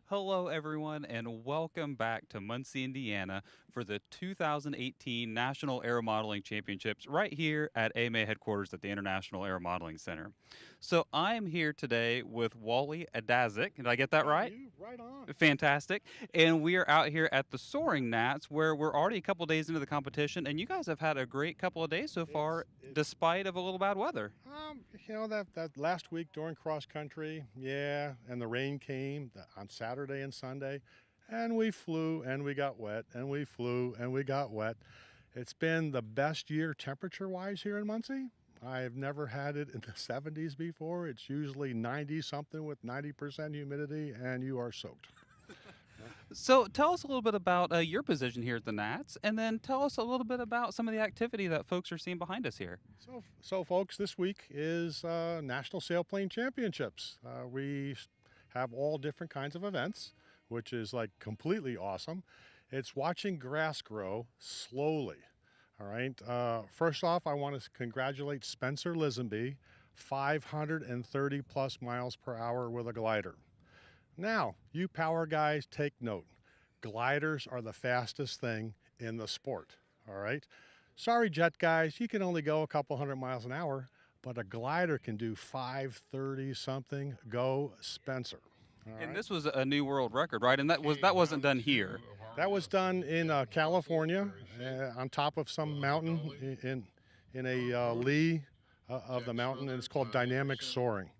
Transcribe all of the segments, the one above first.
Hello, everyone, and welcome back to Muncie, Indiana for the 2018 National Aeromodeling Championships right here at AMA headquarters at the International Aeromodeling Center. So I'm here today with Wally Adasczik. Did I get that Yeah, right? you right on. Fantastic. And we are out here at the Soaring Nats where we're already a couple days into the competition, and you guys have had a great couple of days so far, It's despite of a little bad weather. that last week during cross country, yeah, and the rain came on Saturday and Sunday, and we flew and we got wet, and we flew and we got wet. It's been the best year temperature wise here in Muncie. I've never had it in the 70s before. It's usually 90 something with 90% humidity, and you are soaked. So tell us a little bit about your position here at the Nats, and then tell us a little bit about some of the activity that folks are seeing behind us here. So folks, this week is National Sailplane Championships. We have all different kinds of events, which is like completely awesome. It's watching grass grow slowly. All right. First off, I want to congratulate Spencer Lisenby, 530 plus miles per hour with a glider. Now, you power guys, take note. Gliders are the fastest thing in the sport. All right. Sorry, jet guys, you can only go a couple hundred miles an hour, but a glider can do 530 something. Go, Spencer. All And right. this was a new world record, right? And that wasn't done here. That was done in California on top of some mountain in a lee of the mountain, and it's called dynamic soaring.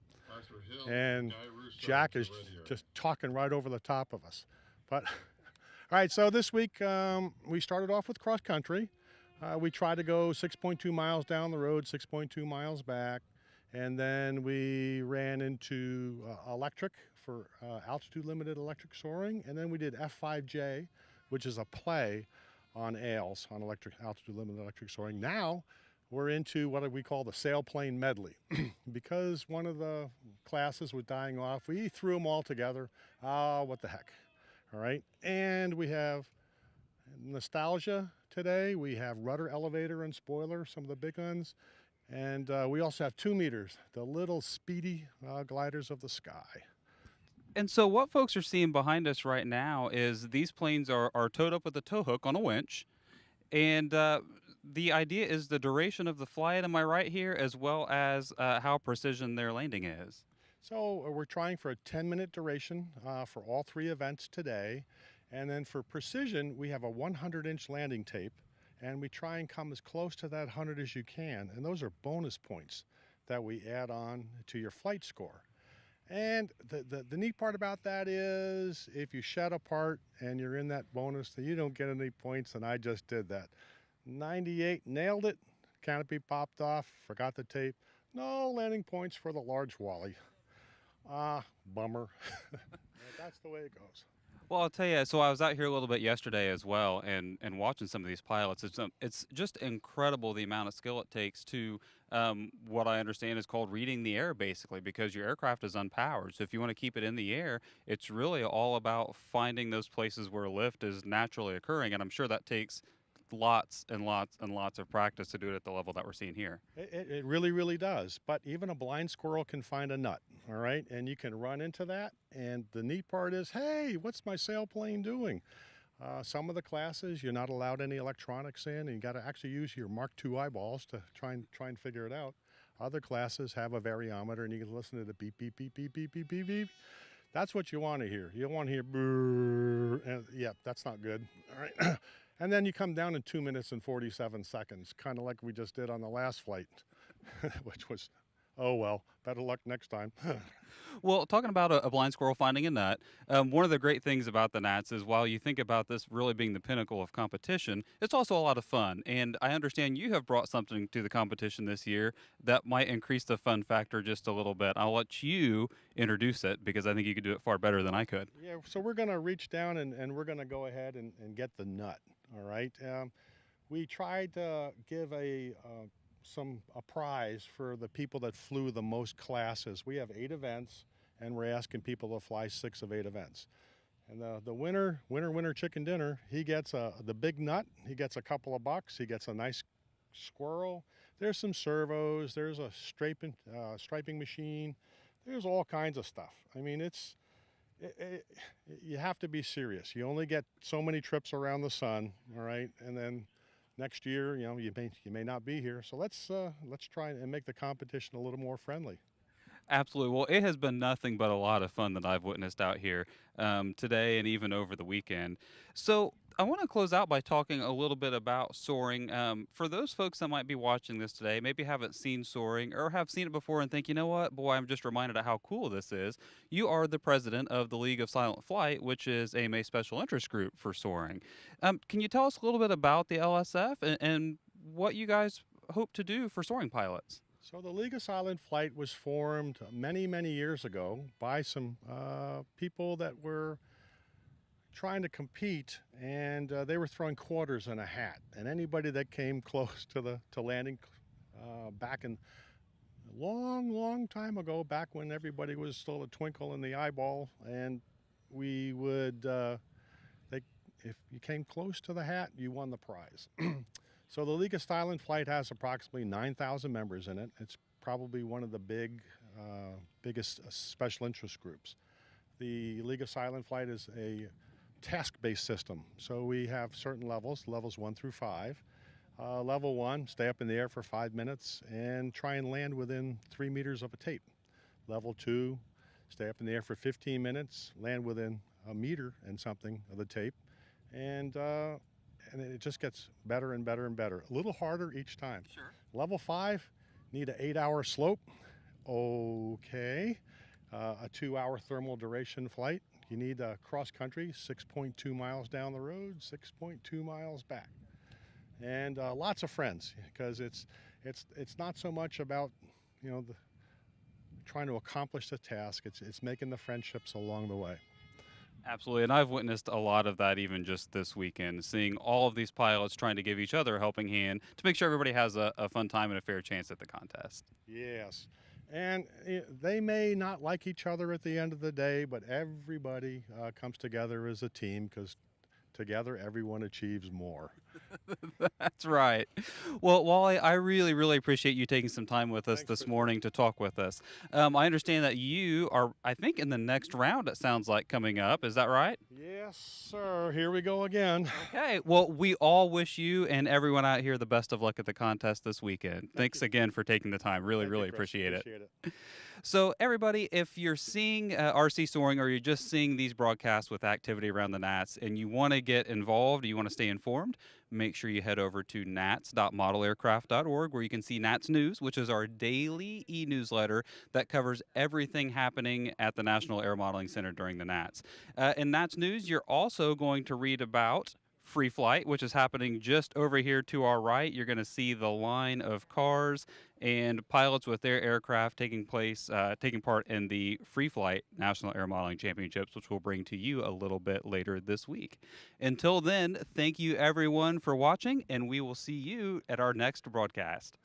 And Jack is just talking right over the top of us. But all right, so this week we started off with cross country. We tried to go 6.2 miles down the road, 6.2 miles back, and then we ran into electric for altitude limited electric soaring, and then we did F5J, which is a play on AILs, on electric altitude limited electric soaring. Now we're into what we call the sailplane medley. Because one of the classes was dying off, we threw them all together. What the heck? All right, and we have nostalgia today. We have rudder, elevator, and spoiler, some of the big ones. And we also have 2 meters, the little speedy gliders of the sky. And so what folks are seeing behind us right now is these planes are towed up with a tow hook on a winch. And the idea is the duration of the flight, am I right here, as well as how precision their landing is? So we're trying for a 10-minute duration for all 3 events today. And then for precision, we have a 100-inch landing tape, and we try and come as close to that 100 as you can. And those are bonus points that we add on to your flight score. And the neat part about that is if you shed apart and you're in that bonus, then you don't get any points, and I just did that. 98, nailed it, canopy popped off, forgot the tape. No landing points for the large Wally. Bummer. That's the way it goes. Well, I'll tell you. So I was out here a little bit yesterday as well, and watching some of these pilots. It's just incredible the amount of skill it takes to what I understand is called reading the air, basically, because your aircraft is unpowered. So if you want to keep it in the air, it's really all about finding those places where lift is naturally occurring, and I'm sure that takes lots and lots and lots of practice to do it at the level that we're seeing here. It really, really does. But even a blind squirrel can find a nut, all right? And you can run into that. And the neat part is, hey, what's my sailplane doing? Some of the classes, you're not allowed any electronics in, and you got to actually use your Mark II eyeballs to try and figure it out. Other classes have a variometer, and you can listen to the beep, beep, beep, beep, beep, beep, beep, beep. That's what you want to hear. You don't want to hear brrr, and yeah, that's not good. All right. And then you come down in 2 minutes and 47 seconds, kind of like we just did on the last flight, which was, oh well, better luck next time. Well, talking about a blind squirrel finding a nut, one of the great things about the Nats is while you think about this really being the pinnacle of competition, it's also a lot of fun. And I understand you have brought something to the competition this year that might increase the fun factor just a little bit. I'll let you introduce it because I think you could do it far better than I could. Yeah, so we're going to reach down and we're going to go ahead and get the nut, all right? We tried to give a prize for the people that flew the most classes. We have 8 events, and we're asking people to fly 6 of 8 events. And the winner chicken dinner, he gets the big nut. He gets a couple of bucks. He gets a nice squirrel. There's some servos. There's a striping machine. There's all kinds of stuff. I mean, it, you have to be serious. You only get so many trips around the sun, all right? And then next year, you may not be here. So let's try and make the competition a little more friendly. Absolutely. Well, it has been nothing but a lot of fun that I've witnessed out here today and even over the weekend. So, I want to close out by talking a little bit about soaring. For those folks that might be watching this today, maybe haven't seen soaring or have seen it before and think, you know what, boy, I'm just reminded of how cool this is. You are the president of the League of Silent Flight, which is AMA special interest group for soaring. Can you tell us a little bit about the LSF and what you guys hope to do for soaring pilots? So the League of Silent Flight was formed many, many years ago by some people that were trying to compete, and they were throwing quarters in a hat. And anybody that came close to landing back in a long, long time ago, back when everybody was still a twinkle in the eyeball, and we would, if you came close to the hat, you won the prize. So the League of Silent Flight has approximately 9,000 members in it. It's probably one of the biggest special interest groups. The League of Silent Flight is a task-based system. So we have certain levels 1 through 5. Level 1, stay up in the air for 5 minutes and try and land within 3 meters of a tape. Level 2, stay up in the air for 15 minutes, land within a meter and something of the tape. And it just gets better and better and better. A little harder each time. Sure. Level 5, need an 8-hour slope. Okay. A 2-hour thermal duration flight. You need a cross country, 6.2 miles down the road, 6.2 miles back. And lots of friends, because it's not so much about, trying to accomplish the task. It's making the friendships along the way. Absolutely. And I've witnessed a lot of that even just this weekend, seeing all of these pilots trying to give each other a helping hand to make sure everybody has a fun time and a fair chance at the contest. Yes. And they may not like each other at the end of the day, but everybody comes together as a team because together everyone achieves more. That's right. Well, Wally, I really, really appreciate you taking some time with us Thanks, this Chris. morning to talk with us. I understand that you are, I think, in the next round, it sounds like, coming up. Is that right? Yes, sir. Here we go again. Okay. Well, we all wish you and everyone out here the best of luck at the contest this weekend. Thanks again for taking the time. Really, Thank you, really Chris. appreciate it. Appreciate it. So, everybody, if you're seeing RC Soaring or you're just seeing these broadcasts with activity around the Nats and you want to get involved, you want to stay informed, make sure you head over to nats.modelaircraft.org where you can see Nats News, which is our daily e-newsletter that covers everything happening at the National Aeromodeling Center during the Nats. In Nats News, you're also going to read about free flight, which is happening just over here to our right. You're going to see the line of cars and pilots with their aircraft taking part in the free flight National Aeromodeling Championships, which we'll bring to you a little bit later this week. Until then, thank you everyone for watching, and we will see you at our next broadcast.